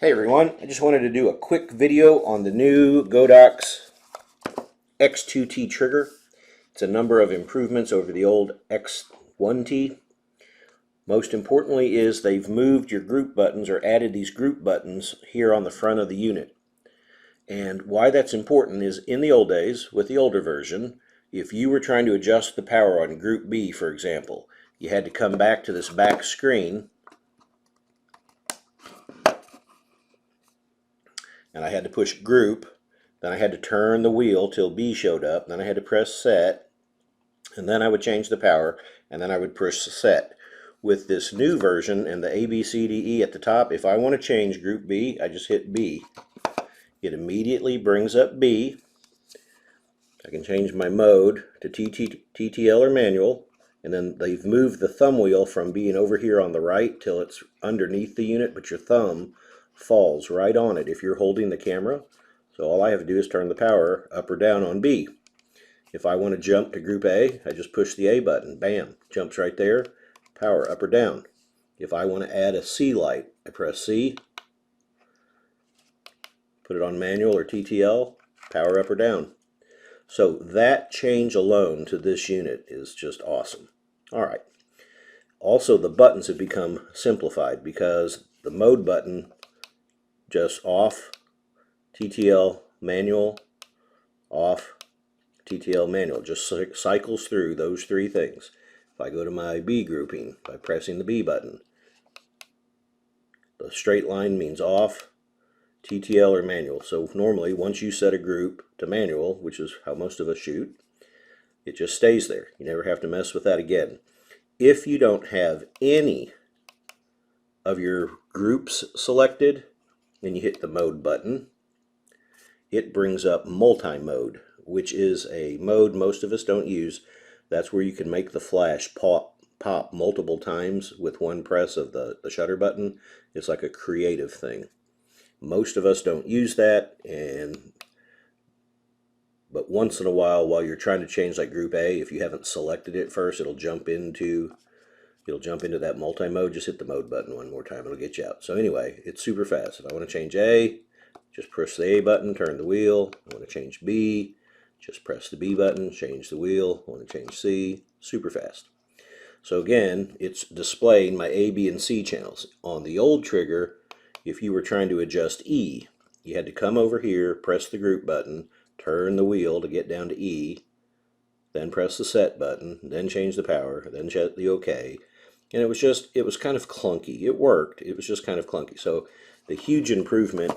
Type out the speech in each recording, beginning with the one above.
Hey everyone, I just wanted to do a quick video on the new Godox X2T trigger. It's a number of improvements over the old X1T. Most importantly is they've moved your group buttons or added these group buttons here on the front of the unit. And why that's important is in the old days, with the older version, if you were trying to adjust the power on group B, for example, you had to come back to this back screen and I had to push group, then I had to turn the wheel till B showed up, then I had to press set, and then I would change the power, and then I would push set. With this new version and the A, B, C, D, E at the top, if I want to change group B, I just hit B. It immediately brings up B. I can change my mode to TTL or manual, and then they've moved the thumb wheel from being over here on the right till it's underneath the unit, but your thumb falls right on it if you're holding the camera. So all I have to do is turn the power up or down on B. If I want to jump to group A, I just push the A button. Bam, jumps right there. Power up or down. If I want to add a C light, I press C, put it on manual or TTL, power up or down. So that change alone to this unit is just awesome. Alright. Also, the buttons have become simplified because the mode button just off, TTL, manual, off, TTL, manual. Just cycles through those three things. If I go to my B grouping by pressing the B button, the straight line means off, TTL, or manual. So normally, once you set a group to manual, which is how most of us shoot, it just stays there. You never have to mess with that again. If you don't have any of your groups selected, then you hit the mode button. It brings up multi-mode, which is a mode most of us don't use. That's where you can make the flash pop multiple times with one press of the shutter button. It's like a creative thing. Most of us don't use that, but once in a while you're trying to change like group A, if you haven't selected it first, it'll jump into that multi-mode. Just hit the mode button one more time, it'll get you out. So anyway, it's super fast. If I want to change A, just press the A button, turn the wheel. I want to change B, just press the B button, change the wheel. I want to change C, super fast. So again, it's displaying my A, B, and C channels. On the old trigger, if you were trying to adjust E, you had to come over here, press the group button, turn the wheel to get down to E, then press the set button, then change the power, then check the OK. And it was kind of clunky. It worked, it was just kind of clunky. So the huge improvement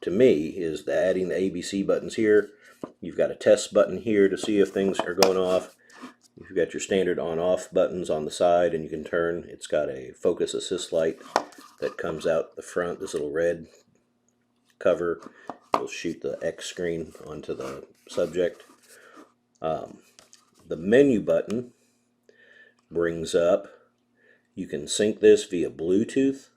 to me is adding the ABC buttons here. You've got a test button here to see if things are going off. You've got your standard on-off buttons on the side, and you can turn. It's got a focus assist light that comes out the front, this little red cover. Will shoot the X screen onto the subject. The menu button brings up, you can sync this via Bluetooth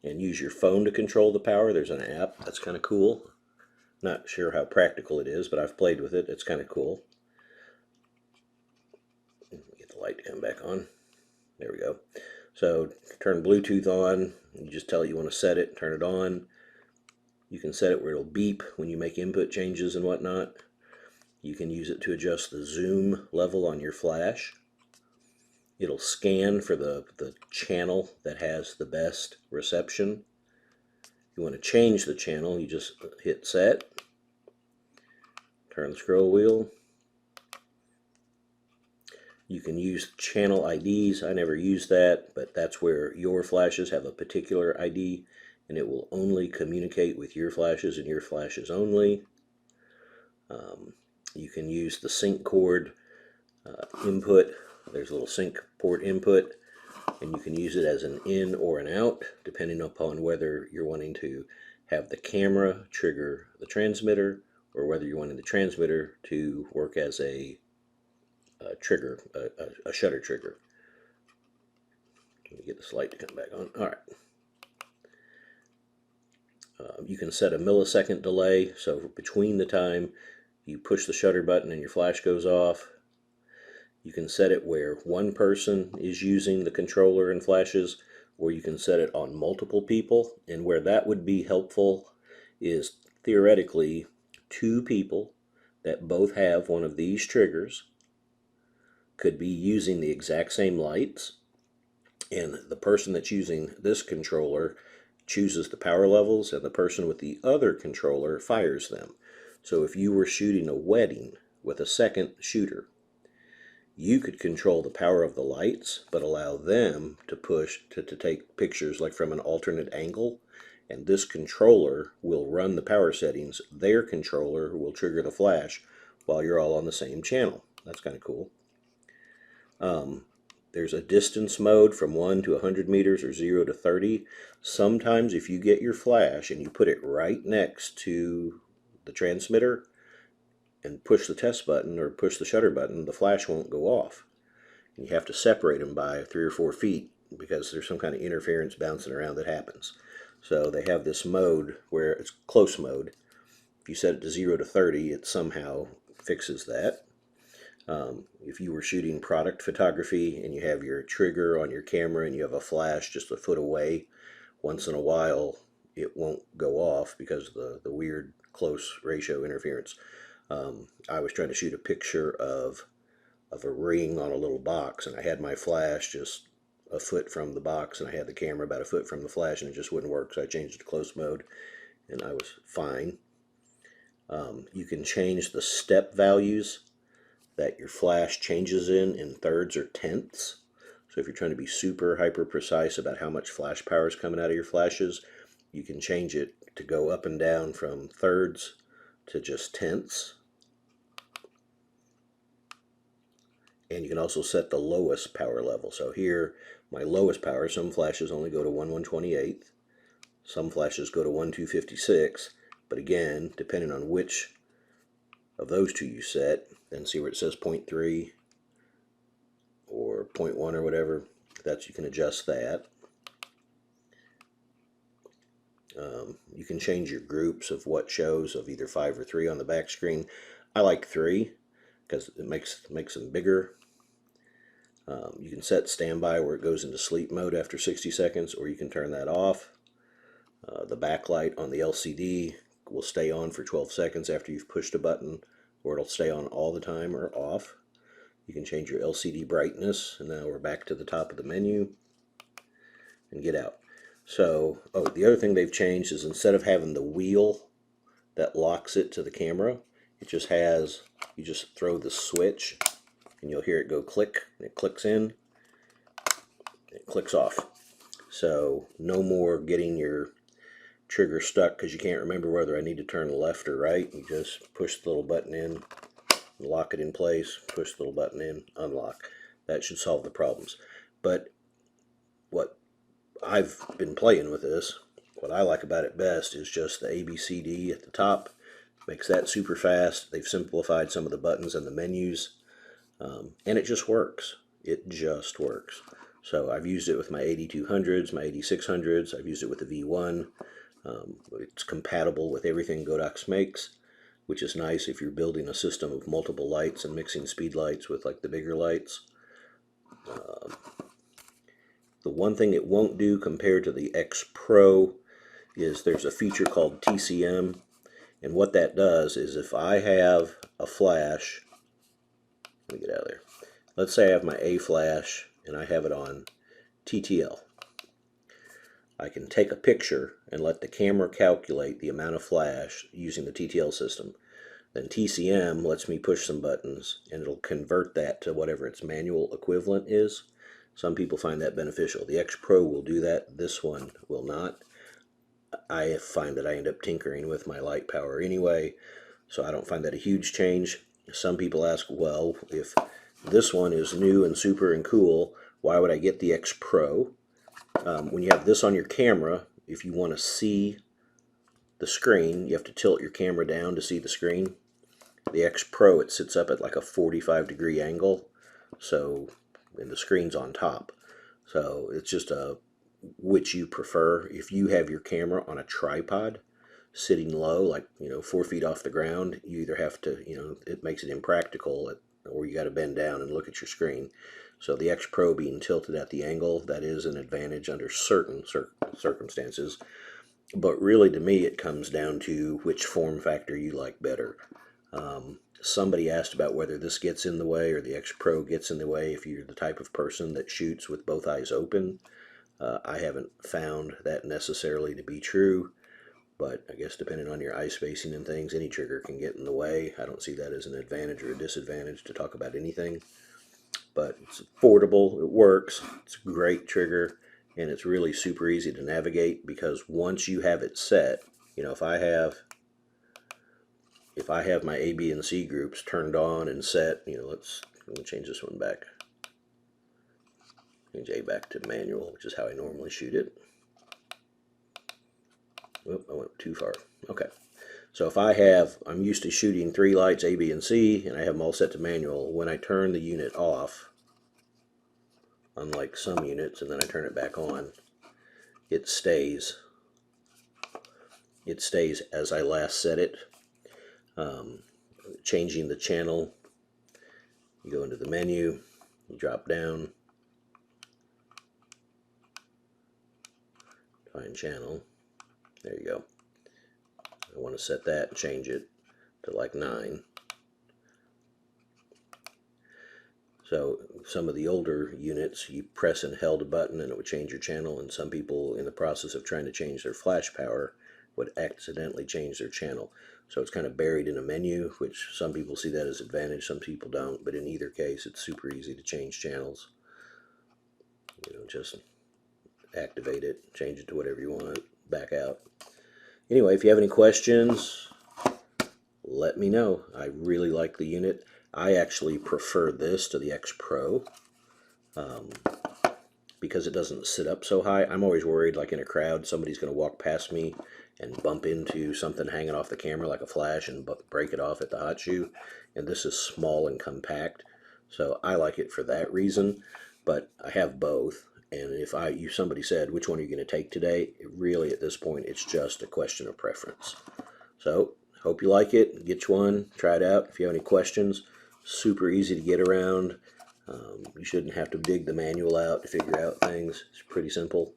and use your phone to control the power. There's an app. That's kind of cool. Not sure how practical it is, but I've played with it. It's kind of cool. Get the light to come back on. There we go. So turn Bluetooth on. You just tell it you want to set it, turn it on. You can set it where it'll beep when you make input changes and whatnot. You can use it to adjust the zoom level on your flash. It'll scan for the channel that has the best reception. If you want to change the channel, you just hit set, turn the scroll wheel. You can use channel IDs. I never use that, but that's where your flashes have a particular ID, and it will only communicate with your flashes and your flashes only. You can use the sync cord input. There's a little sync port input, and you can use it as an in or an out, depending upon whether you're wanting to have the camera trigger the transmitter, or whether you're wanting the transmitter to work as a trigger, a shutter trigger. Let me get this light to come back on. All right. You can set a millisecond delay, so between the time you push the shutter button and your flash goes off, you can set it where one person is using the controller and flashes or you can set it on multiple people. And where that would be helpful is theoretically 2 people that both have one of these triggers could be using the exact same lights, and the person that's using this controller chooses the power levels, and the person with the other controller fires them. So if you were shooting a wedding with a second shooter, you could control the power of the lights, but allow them to push to take pictures like from an alternate angle, and this controller will run the power settings. Their controller will trigger the flash while you're all on the same channel. That's kind of cool. There's a distance mode from 1 to 100 meters or 0 to 30. Sometimes if you get your flash and you put it right next to the transmitter and push the test button or push the shutter button, the flash won't go off. You have to separate them by 3 or 4 feet because there's some kind of interference bouncing around that happens. So they have this mode where it's close mode. If you set it to 0 to 30, it somehow fixes that. If you were shooting product photography and you have your trigger on your camera and you have a flash just a foot away, once in a while it won't go off because of the weird close ratio interference. I was trying to shoot a picture of a ring on a little box, and I had my flash just a foot from the box, and I had the camera about a foot from the flash, and it just wouldn't work, so I changed it to close mode, and I was fine. You can change the step values that your flash changes in thirds or tenths. So if you're trying to be super hyper precise about how much flash power is coming out of your flashes, you can change it to go up and down from thirds to just tenths. And you can also set the lowest power level. So here, my lowest power, some flashes only go to 1/128th. Some flashes go to 1/256. But again, depending on which of those two you set, then see where it says 0.3 or 0.1 or whatever, you can adjust that. You can change your groups of what shows of either 5 or 3 on the back screen. I like 3 because it makes them bigger. You can set standby where it goes into sleep mode after 60 seconds, or you can turn that off. The backlight on the LCD will stay on for 12 seconds after you've pushed a button, or it'll stay on all the time or off. You can change your LCD brightness, and now we're back to the top of the menu, and get out. So, the other thing they've changed is instead of having the wheel that locks it to the camera, it just has, you just throw the switch, and you'll hear it go click, and it clicks in, it clicks off. So, no more getting your trigger stuck because you can't remember whether I need to turn left or right. You just push the little button in, lock it in place, push the little button in, unlock. That should solve the problems. But what I've been playing with this, what I like about it best is just the ABCD at the top. Makes that super fast. They've simplified some of the buttons and the menus, and it just works. It just works. So I've used it with my 8200s, my 8600s. I've used it with the V1. It's compatible with everything Godox makes, which is nice if you're building a system of multiple lights and mixing speed lights with like the bigger lights. The one thing it won't do compared to the X Pro is there's a feature called TCM, and what that does is if I have a flash, let me get out of there. Let's say I have my A flash and I have it on TTL. I can take a picture and let the camera calculate the amount of flash using the TTL system. Then TCM lets me push some buttons and it'll convert that to whatever its manual equivalent is. Some people find that beneficial. The X Pro will do that. This one will not. I find that I end up tinkering with my light power anyway, so I don't find that a huge change. Some people ask, well, if this one is new and super and cool, why would I get the X Pro? When you have this on your camera, if you want to see the screen, you have to tilt your camera down to see the screen. The X Pro, it sits up at like a 45-degree angle, so and the screen's on top. So it's just which you prefer. If you have your camera on a tripod sitting low, like 4 feet off the ground, you either have to, it makes it impractical, or you got to bend down and look at your screen. So the X Pro being tilted at the angle, that is an advantage under certain circumstances. But really, to me, it comes down to which form factor you like better. Somebody asked about whether this gets in the way or the X Pro gets in the way if you're the type of person that shoots with both eyes open. I haven't found that necessarily to be true, but I guess depending on your eye spacing and things, any trigger can get in the way. I don't see that as an advantage or a disadvantage to talk about anything. But it's affordable, it works, it's a great trigger, and it's really super easy to navigate because once you have it set, you know, if I have my A, B, and C groups turned on and set, you know, let me change this one back. Change A back to manual, which is how I normally shoot it. Oop, I went too far. Okay. So if I'm used to shooting 3 lights, A, B, and C, and I have them all set to manual, when I turn the unit off, unlike some units, and then I turn it back on, it stays as I last set it. Changing the channel, you go into the menu, you drop down, find channel, there you go. I want to set that and change it to like 9. So some of the older units, you press and held a button and it would change your channel, and some people in the process of trying to change their flash power would accidentally change their channel. So it's kind of buried in a menu, which some people see that as an advantage, some people don't, but in either case it's super easy to change channels. You know, just activate it, change it to whatever you want, back out. Anyway, if you have any questions, let me know. I really like the unit. I actually prefer this to the X Pro because it doesn't sit up so high. I'm always worried, like in a crowd, somebody's going to walk past me and bump into something hanging off the camera like a flash and break it off at the hot shoe. And this is small and compact, so I like it for that reason. But I have both, and if somebody said, which one are you going to take today? Really, at this point, it's just a question of preference. So, hope you like it. Get you one, try it out. If you have any questions, super easy to get around. You shouldn't have to dig the manual out to figure out things. It's pretty simple.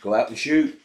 Go out and shoot.